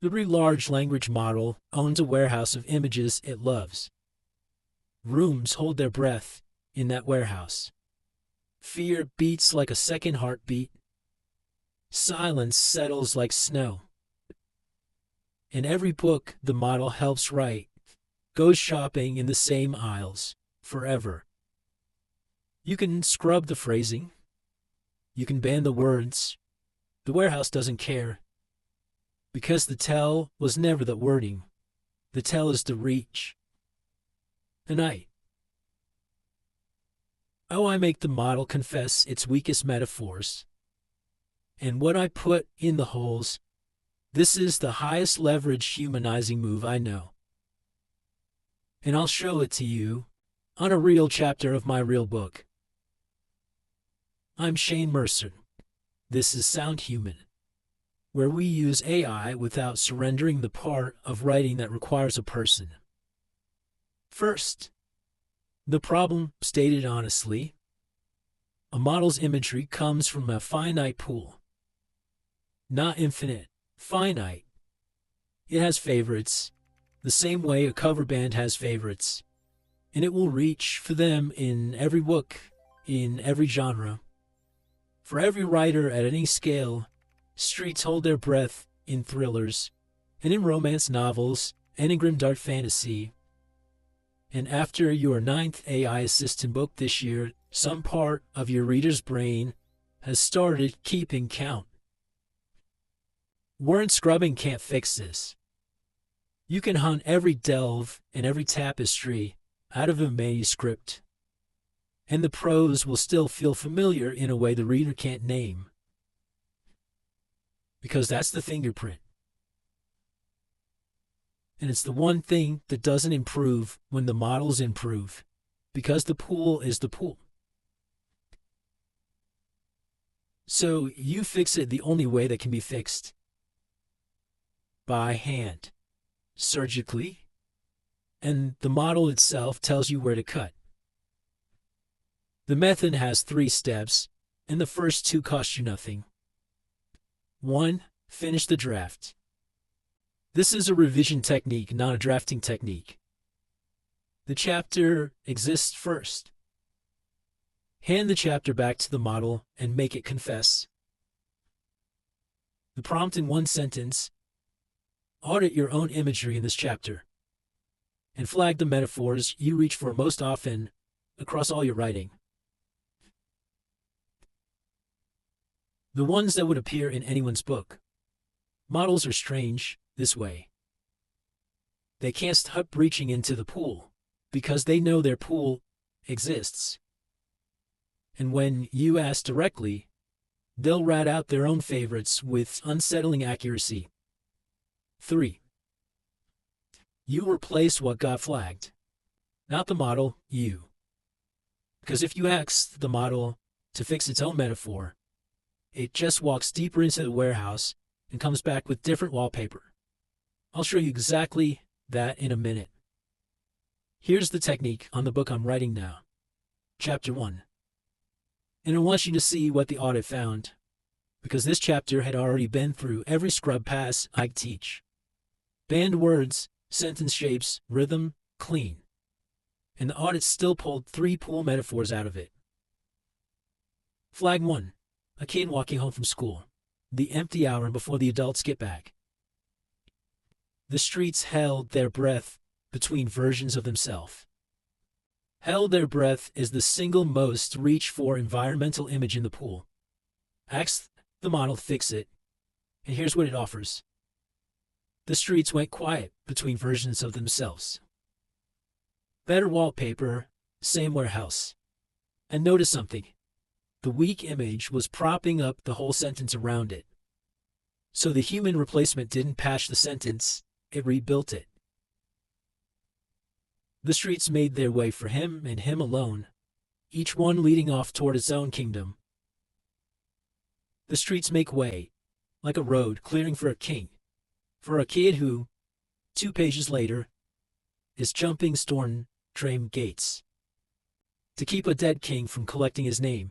Every large language model owns a warehouse of images it loves. Rooms hold their breath in that warehouse. Fear beats like a second heartbeat. Silence settles like snow. And every book the model helps write goes shopping in the same aisles forever. You can scrub the phrasing. You can ban the words. The warehouse doesn't care. Because the tell was never the wording. The tell is the reach. The night. Oh, I make the model confess its weakest metaphors. And what I put in the holes, this is the highest leverage humanizing move I know. And I'll show it to you on a real chapter of my real book. I'm Shane Mercer. This is Sound Human, where we use AI without surrendering the part of writing that requires a person. First, the problem stated honestly. A model's imagery comes from a finite pool. Not infinite, finite. It has favorites, the same way a cover band has favorites, and it will reach for them in every book, in every genre. For every writer at any scale, streets hold their breath in thrillers, and in romance novels, and in grimdark fantasy. And after your 9th AI assistant book this year, some part of your reader's brain has started keeping count. Word scrubbing can't fix this. You can hunt every delve and every tapestry out of a manuscript, and the prose will still feel familiar in a way the reader can't name. Because that's the fingerprint. And it's the one thing that doesn't improve when the models improve, because the pool is the pool. So you fix it the only way that can be fixed. By hand, surgically, and the model itself tells you where to cut. The method has 3 steps, and the first 2 cost you nothing. 1. Finish the draft. This is a revision technique, not a drafting technique. The chapter exists first. Hand the chapter back to the model and make it confess. The prompt in 1 sentence: audit your own imagery in this chapter, and flag the metaphors you reach for most often across all your writing. The ones that would appear in anyone's book. Models are strange this way. They can't stop reaching into the pool because they know their pool exists. And when you ask directly, they'll rat out their own favorites with unsettling accuracy. 3. You replace what got flagged. Not the model, you. Because if you ask the model to fix its own metaphor, it just walks deeper into the warehouse and comes back with different wallpaper. I'll show you exactly that in a minute. Here's the technique on the book I'm writing now. Chapter 1. And I want you to see what the audit found, because this chapter had already been through every scrub pass I teach. Banned words, sentence shapes, rhythm, clean. And the audit still pulled 3 pool metaphors out of it. Flag 1. A kid walking home from school. The empty hour before the adults get back. The streets held their breath between versions of themselves. Held their breath is the single most reached for environmental image in the pool. Ask the model to fix it, and here's what it offers. The streets went quiet between versions of themselves. Better wallpaper, same warehouse. And notice something. The weak image was propping up the whole sentence around it. So the human replacement didn't patch the sentence, it rebuilt it. The streets made their way for him and him alone, each one leading off toward its own kingdom. The streets make way, like a road clearing for a king, for a kid who, 2 pages later, is jumping storm drain gates to keep a dead king from collecting his name.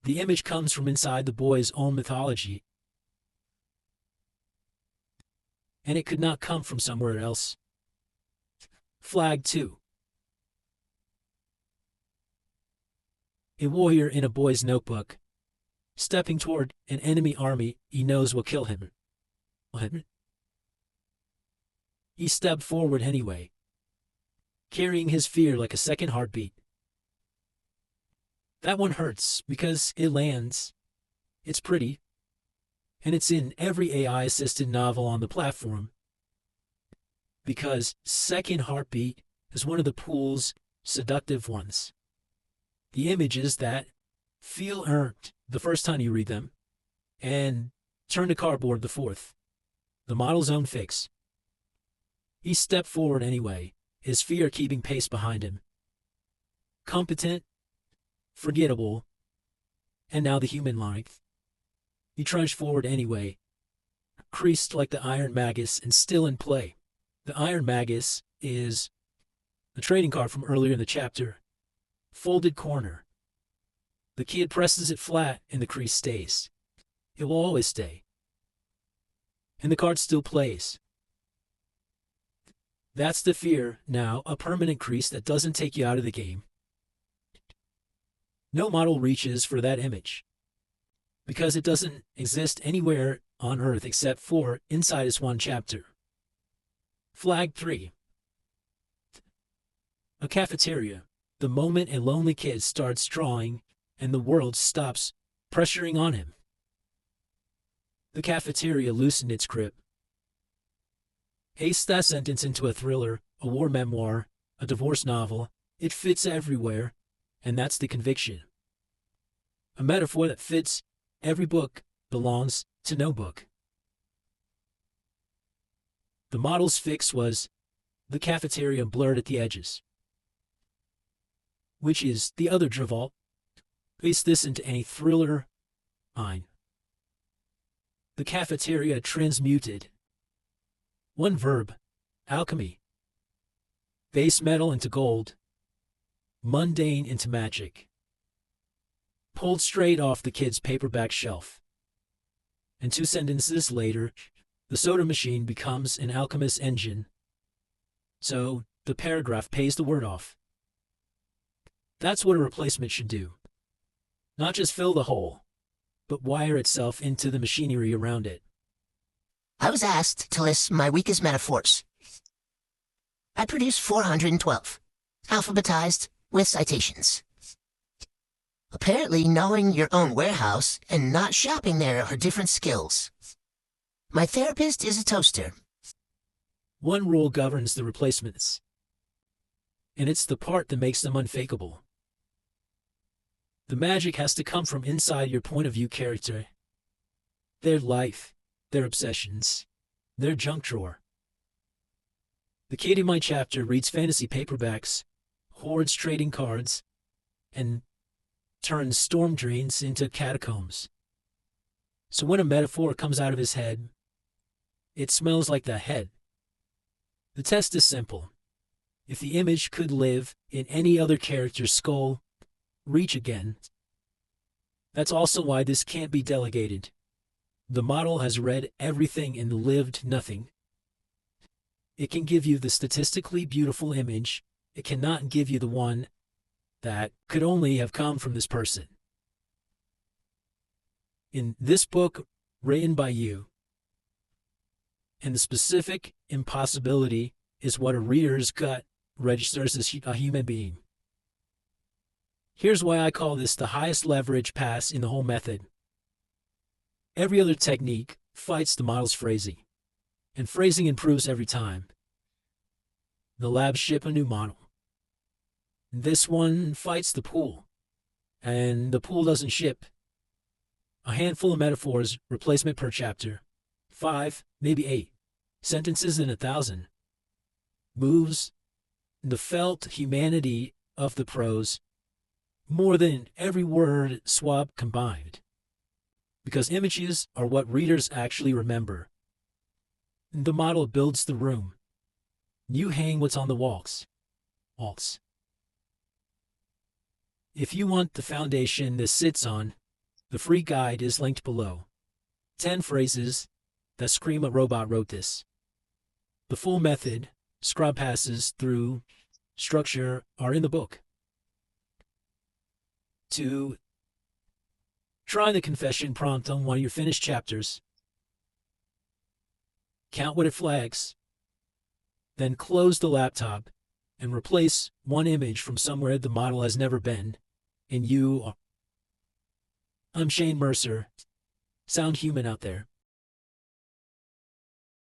The image comes from inside the boy's own mythology. and it could not come from somewhere else. Flag 2. A warrior in a boy's notebook, stepping toward an enemy army he knows will kill him. He stepped forward anyway, carrying his fear like a second heartbeat. That one hurts because it lands. It's pretty. And it's in every AI-assisted novel on the platform. Because second heartbeat is one of the pool's seductive ones. The images that feel earned the first time you read them, and turn to cardboard the fourth. The model's own fix. He stepped forward anyway, his fear keeping pace behind him. Competent, forgettable, and now the human length. He trudged forward anyway, creased like the Iron Magus and still in play. The Iron Magus is the trading card from earlier in the chapter. Folded corner. The kid presses it flat and the crease stays. It will always stay. And the card still plays. That's the fear, now a permanent crease that doesn't take you out of the game. No model reaches for that image, because it doesn't exist anywhere on Earth except for inside this one chapter. Flag 3. A cafeteria. The moment a lonely kid starts drawing and the world stops pressuring on him. The cafeteria loosened its grip. Haste that sentence into a thriller, a war memoir, a divorce novel. It fits everywhere, and that's the conviction. A metaphor that fits every book belongs to no book. The model's fix was the cafeteria blurred at the edges, which is the other Dravault. Paste this into any thriller line. The cafeteria transmuted. One verb, alchemy. Base metal into gold, mundane into magic. Pulled straight off the kid's paperback shelf. And 2 sentences later, the soda machine becomes an alchemist's engine. So the paragraph pays the word off. That's what a replacement should do. Not just fill the hole, but wire itself into the machinery around it. I was asked to list my weakest metaphors. I produced 412, alphabetized with citations. Apparently, knowing your own warehouse and not shopping there are different skills. My therapist is a toaster. One rule governs the replacements, and it's the part that makes them unfakeable. The magic has to come from inside your point of view character. Their life, their obsessions, their junk drawer. The kid in my chapter reads fantasy paperbacks, hoards trading cards, and turns storm drains into catacombs. So when a metaphor comes out of his head, it smells like the head. The test is simple. If the image could live in any other character's skull, reach again. That's also why this can't be delegated. The model has read everything and lived nothing. It can give you the statistically beautiful image. It cannot give you the one that could only have come from this person. In this book, written by you, and the specific impossibility is what a reader's gut registers as a human being. Here's why I call this the highest leverage pass in the whole method. Every other technique fights the model's phrasing, and phrasing improves every time. The labs ship a new model. This one fights the pool, and the pool doesn't ship. A handful of metaphors, replacement per chapter. 5, maybe 8. Sentences in 1,000. Moves the felt humanity of the prose more than every word swap combined. Because images are what readers actually remember. The model builds the room. You hang what's on the walls. If you want the foundation this sits on, the free guide is linked below. 10 phrases that scream a robot wrote this. The full method, scrub passes through, structure are in the book. 2. Try the confession prompt on one of your finished chapters. Count what it flags. Then close the laptop and replace one image from somewhere the model has never been. And you are... I'm Shane Mercer. Sound human out there.